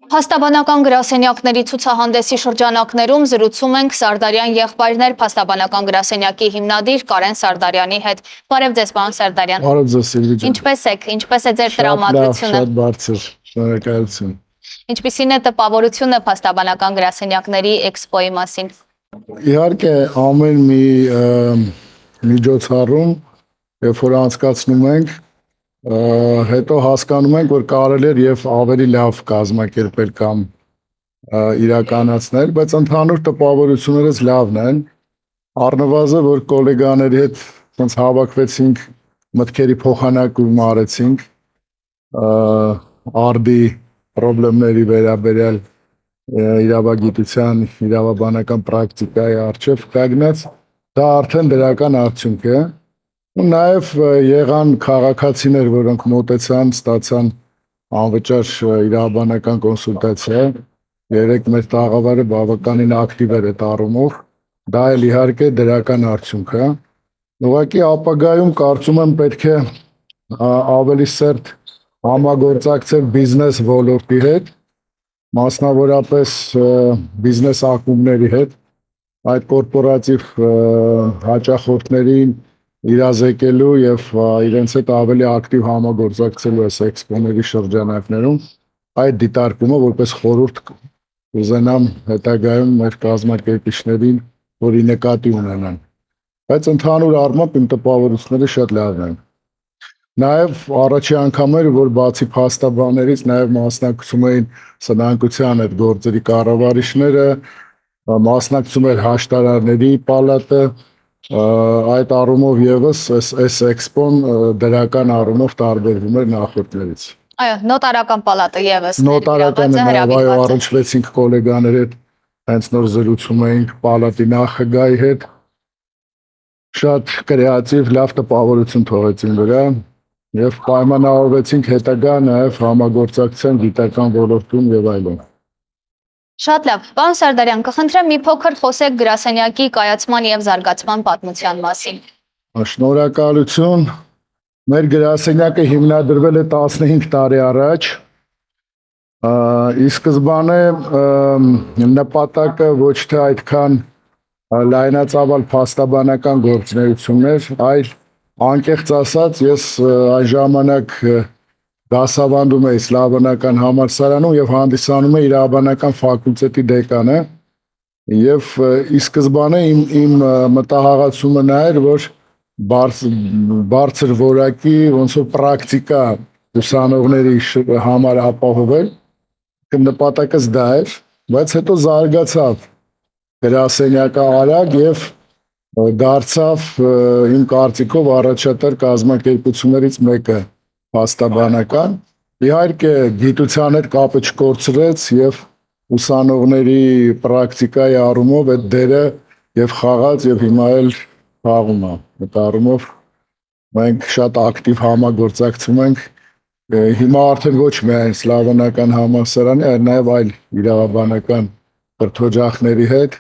Փաստաբանական գրասենյակների ցուցահանդեսի շրջանակներում զրուցում ենք Սարդարյան եղբայրներ փաստաբանական գրասենյակի հիմնադիր Կարեն Սարդարյանի հետ։ Բարև ձեզ, պարոն Սարդարյան։ Բարև ձեզ, Սիլվի ջան։ Ինչպե՞ս եք, ինչպես է ձեր տրամադրությունը։ Շատ բարձր, շնորհակալություն։ Ինչպիսին է տպավորությունը փաստաբանական գրասենյակների էքսպոյի մասին։ Իհարկե, ամեն մի միջոցառում, երբ որ անցկացնում ենք, հետո հասկանում ենք, որ կարելի է եւ ավելի լավ կազմակերպել կամ իրականացնել, բայց ընդհանուր տպավորություններս լավն են։ Առնվազն, որ գոլեգաների հետ ոնց հավաքվեցինք, մտքերի փոխանակում արեցինք, արդի խնդիրների վերաբերյալ իրավագիտության, իրավաբանական պրակտիկայի առջև կանգնած, դա արդեն դրական արդյունք է։ Ու նաև եղան քաղաքացիներ, որոնք մոտեցան, ստացան անվճար իրավաբանական կոնսուլտացիա։ Երեք մեր տաղավարը բավականին ակտիվ էր այդ առումով։ Դա էլ իհարկե դրական արդյունք է։ Ուղղակի ապագայում կարծում եմ պետք է ավելի սերտ համագործակցել բիզնես ոլորտի հետ, մասնավորապես բիզնես ակումբների հետ, այդ կորպորատիվ հաճախորդներին իրազեկելու եւ իրենց հետ ավելի ակտիվ համագործակցելու այս էքսպոների շրջանակներում, այդ դիտարկումը որպես խորհուրդ կուզենամ հետագայում մեր կազմակերպիչներին, որի նկատի ունենան։ Բայց ընդհանուր առմամբ իմ տպավորությունները շատ լավն են։ Նաև առաջի անգամ էր, որ բացի փաստաբաններից նաև մասնակցում էին սնանկության այդ գործերի կառավարիչները, մասնակցում էր հաշտարարների պալատը, այդ առումով եւս այս էքսպոն դրական առումով տարբերվում էր նախորդներից։ Այո, նոտարական պալատը եւս նոտարականը նաև առնչվեցինք գոլեգաների հետ, հենց նոր զրուցում էինք պալատի նախագահի հետ, շատ կրեատիվ, լավ տպավորություն թողեցին վրա եւ պայմանավորվեցինք հետագա նաև համագործակցության գիտական ոլորտում եւ այլն։ Շատ լավ, պարոն Սարդարյան, կխնդրեմ մի փոքր խոսեք գրասենյակի կայացման եւ զարգացման պատմության մասին։ Շնորհակալություն։ Մեր գրասենյակը հիմնադրվել է 15 տարի առաջ։ Ի սկզբանե նպատակը ոչ թե այդքան լայնածավալ փաստաբանական գործունեություններ, այլ անկեղծ ասած, ես այն ժամանակ դասավանդում էի Սլավոնական համալսարանում եւ հանդիսանում էի իրավաբանական ֆակուլտետի դեկանը եւ ի սկզբանե իմ մտահղացումը նա էր, որ բարձր որակի ոնց որ պրակտիկա ուսանողների համար ապահովել, նպատակս դա էր, բայց հետո զարգացավ գրասենյակը արագ եւ դարձավ իմ կարծիքով առաջատար կազմակերպություններից մեկը փաստաբանական, իհարկե գիտության հետ կապը չկորցրեց եւ ուսանողների պրակտիկայի առումով այդ դերը եւ խաղաց եւ հիմա էլ խաղում է։ Այդ առումով մենք շատ ակտիվ համագործակցում ենք հիմա արդեն ոչ միայն Սլավոնական համալսարանի, այլ նաեւ այլ իրավաբանական կրթօջախների հետ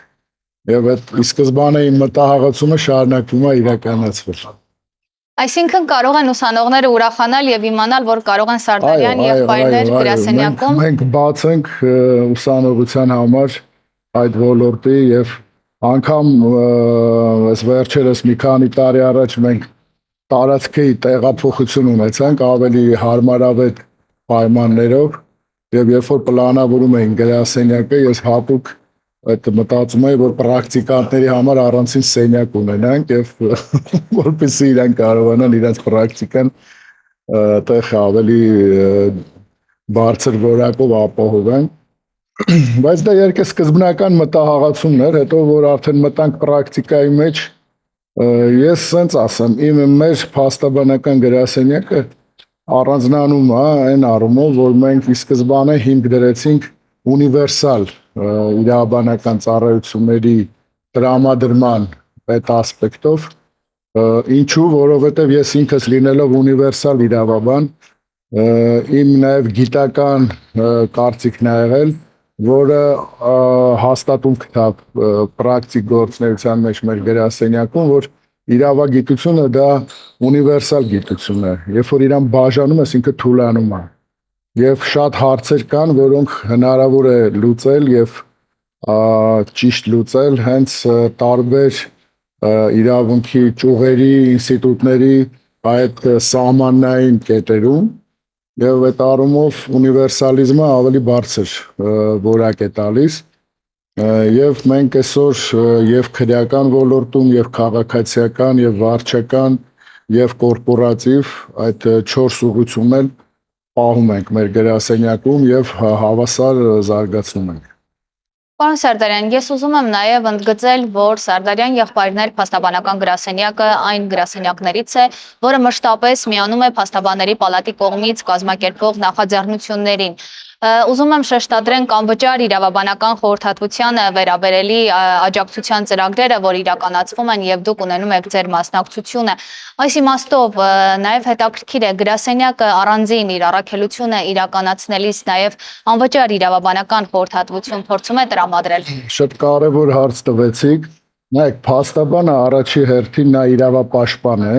եւ այդ ի սկզբանե իմ մտահղացումը շարունակվում է իրականացվել։ Այսինքն կարող են ուսանողները ուրախանալ եւ իմանալ, որ կարող են Սարդարյան եղբայրներ գրասենյակում։ Մենք բաց ենք ուսանողության համար այդ ոլորտի եւ անգամ այս վերջերս մի քանի տարի առաջ մենք տարածքի տեղափոխություն ունեցանք ավելի հարմարավետ պայմաններով եւ երբ որ պլանավորում էին գրասենյակը, ես հատուկ այդ մտածում էի, որ պրակտիկանտների համար առանցին սենյակ ունենանք եւ որպեսզի իրենք կարողանան իրենց պրակտիկան տեղ ավելի բարձր որակով ապահովեն։ Բայց դա երկու սկզբնական մտահղացումն էր, հետո որ արդեն մտանք պրակտիկայի մեջ, ես սենց ասեմ, մեր փաստաբանական գրասենյակը առանձնանում է այն առումով, որ մենք ի սկզբանե հիմք դրեցինք ունիվերսալ իրավաբանական ծառայությունների տրամադրման այդ ասպեկտով, ինչու, որովհետև ես ինքս լինելով ունիվերսալ իրավաբան, իմ նաև գիտական կարծիքն ա եղել, որը հաստատում գտավ պրակտիկ գործունեության մեջ մեր գրասենյակում, որ իրավագիտությունը դա ունիվերսալ գիտություն է, երբ որ իրան բաժանում ես ինքը թուլանում է։ եւ շատ հարցեր կան, որոնք հնարավոր է լուծել եւ ճիշտ լուծել հենց տարբեր իրավունքի ճյուղերի, ինստիտուտների այդ սահմանային կետերում եւ այդ առումով ունիվերսալիզմը ավելի բարձր որակ է տալիս եւ մենք այսօր եւ քրեական ոլորտում եւ քաղաքացիական եւ վարչական եւ կորպորատիվ այդ 4 ուղղությունն էլ պահում ենք մեր գրասենյակում եւ հավասար զարգացնում ենք։ Պարոն Սարդարյան, ես ուզում եմ նաև ընդգծել, որ Սարդարյան եղբայրներ փաստաբանական գրասենյակը այն գրասենյակներից է, որը մշտապես միանում է փաստաբանների պալատի կողմից կազմակերպվող նախաձեռնություններին։ Ուզում եմ շեշտադրենք անվճար իրավաբանական խորհրդատվությանը վերաբերելի աջակցության ծրագրերը, որ իրականացվում են եւ դուք ունենում եք ձեր մասնակցությունը։ Այս իմաստով նաև հետաքրքիր է գրասենյակը առանձին իր առաքելությունը իրականացնելիս նաև անվճար իրավաբանական խորհրդատվություն փորձում է տրամադրել։ Շատ կարևոր հարց տվեցիք։ Նայեք, փաստաբանը առաջի հերթին նա իրավապաշտպան է,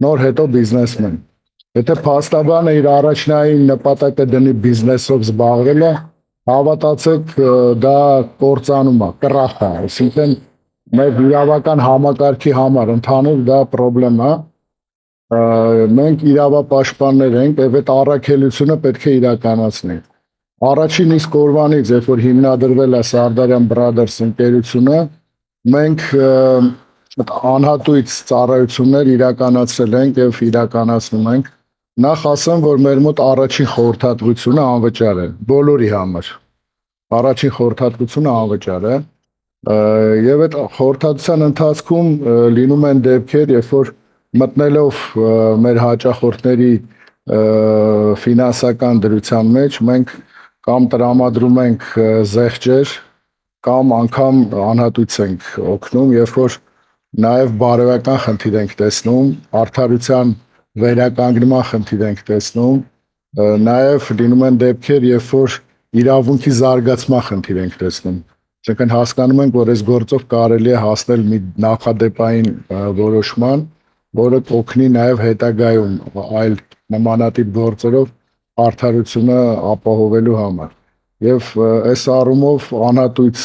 նոր հետո բիզնեսմեն։ Եթե փաստաբանը իր առաջնային նպատակը դնի բիզնեսով զբաղվելը, հավատացեք, դա կործանում է, կռախ է, այսինքն մեր իրավական համակարգի համար ընդհանուր դա խնդրեմ է։ Մենք իրավապաշտպաններ ենք եւ այդ առաքելությունը պետք է իրականացնենք։ Առաջին իսկ օրվանից, երբ որ հիմնադրվել է Sardarian Brothers ընկերությունը, մենք անհատույց ծառայություններ իրականացրել ենք եւ իրականացնում ենք։ Նախ ասեմ, որ մեր մոտ առաջին խորհրդատվությունը անվճար է բոլորի համար։ Առաջին խորհրդատվությունը անվճար է եւ այդ խորհրդատվության ընթացքում լինում են դեպքեր, երբ որ մտնելով մեր հաճախորդների ֆինանսական դրության մեջ մենք կամ տրամադրում ենք զեղչեր կամ անգամ անհատույց ենք օգնում, երբ որ նաեւ բարոյական խնդիր ենք տեսնում, արդարության վերականգնման խնդիր ենք տեսնում, նաև լինում են դեպքեր, երբ որ իրավունքի զարգացման խնդիր ենք տեսնում։ Այսինքն հասկանում ենք, որ այս գործով կարելի է հասնել մի նախադեպային որոշման, որը կօգնի նաև հետագայում այլ նմանատիպ գործերով արդարությունը ապահովելու համար։ Եվ այս առումով անհատույց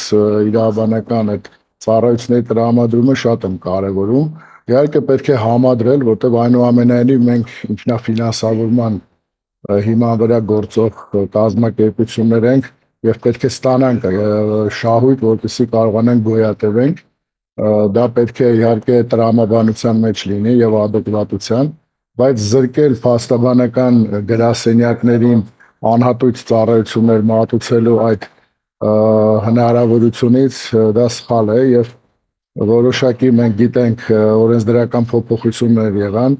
իրավաբանական այդ ծառայությունների տրամադրումը շատ եմ կարևորում։ Իհարկե պետք է համադրել, որտեղ այնուամենայնիվ մենք ինքնաֆինանսավորման հիման վրա գործող կազմակերպություններ ենք եւ պետք է ստանանք շահույթ, որպեսզի կարողանանք գոյատևենք։ Դա պետք է իհարկե տրամաբանության մեջ լինի եւ ադեկվատության, բայց զրկել փաստաբանական գրասենյակներին անհատույց ծառայություններ մատուցելու այդ հնարավորությունից դա սխալ է եւ որոշակի մենք գիտենք օրենսդրական փոփոխություններ եղան,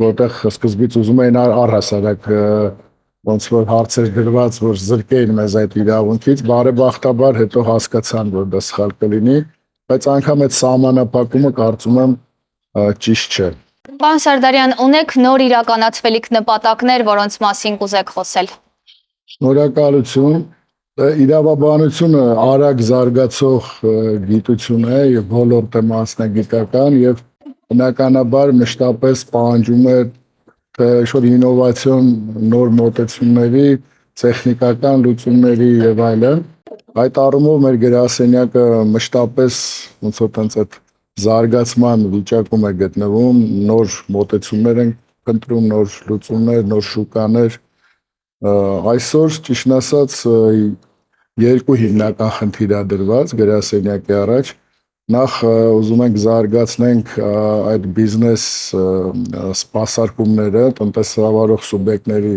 որտեղ սկզբից ուզում էին առհասարակ ոնց որ հարցեր դրված, որ զրկեին մեզ այդ իրավունքից, բարեբախտաբար հետո հասկացան, որ դա սխալ կլինի, բայց անգամ այդ սահմանափակումը կարծում եմ ճիշտ չէ։ Պարոն Սարդարյան, ունեք նոր իրականացվելիք նպատակներ, որոնց մասին կուզեք խոսել։ Շնորհակալություն։ Իրավաբանությունը արագ զարգացող գիտություն է եւ ոլորտը մասնագիտական եւ բնականաբար մշտապես պահանջում է ինչ-որ ինովացիոն նոր մոտեցումների, տեխնիկական լուծումների եւ այլն։ Այդ առումով մեր գրասենյակը մշտապես ոնց որ տենց այդ զարգացման վիճակում է գտնվում, նոր մոտեցումներ են փնտրում, նոր լուծումներ, նոր շուկաներ։ Այսօր ճիշտ ասած երկու հիմնական խնդիր է դրված գրասենյակի առաջ։ Նախ ուզում ենք զարգացնենք այդ բիզնես սպասարկումները, տնտեսավարող սուբյեկտների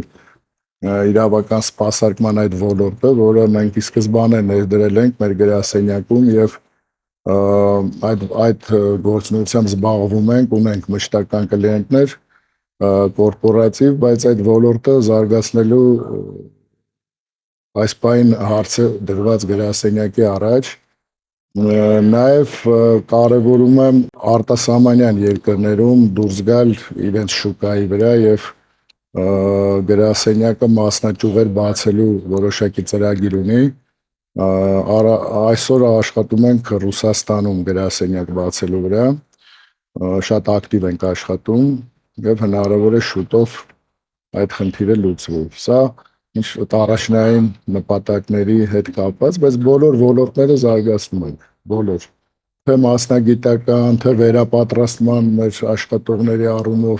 իրավական սպասարկման այդ ոլորտը, որը մենք ի սկզբանե ներդրել ենք մեր գրասենյակում եւ այդ գործունեությամբ զբաղվում ենք, ունենք մշտական կլիենտներ, կորպորատիվ, բայց այդ ոլորտը զարգացնելու այս պայն հարցը դրված գրասենյակի առաջ։ Նաև կարևորում եմ արտասահմանյան երկրներում դուրս գալ իրենց շուկայի վրա եւ գրասենյակը մասնաճյուղեր բացելու որոշակի ծրագիր ունի։ Այսօր աշխատում ենք Ռուսաստանում գրասենյակ բացելու վրա, շատ ակտիվ ենք աշխատում եւ հնարավոր է շուտով այդ խնդիրը լուծվի։ Սա ինչ առաջնային նպատակների հետ կապված, բայց բոլոր ոլորտները զարգացնում են, բոլոր թե մասնագիտական, թե վերապատրաստման մեր աշխատողների առումով,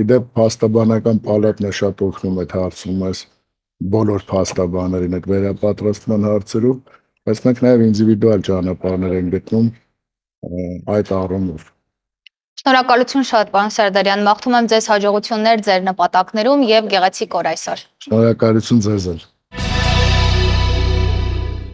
իդեպ փաստաբանական պալատն է շատ օգնում այդ հարցում, այս բոլոր փաստաբաներին այդ վերապատրաստման հարցերում, բայց մենք նաև ինդիվիդուալ ճանապարհներ ենք գտնում այդ առումով։ Շնորհակալություն շատ, պարոն Սարդարյան, մաղթում եմ ձեզ հաջողություններ ձեր նպատակներում եւ գեղեցիկ օր այսօր։ Շնորհակալություն ձեզ։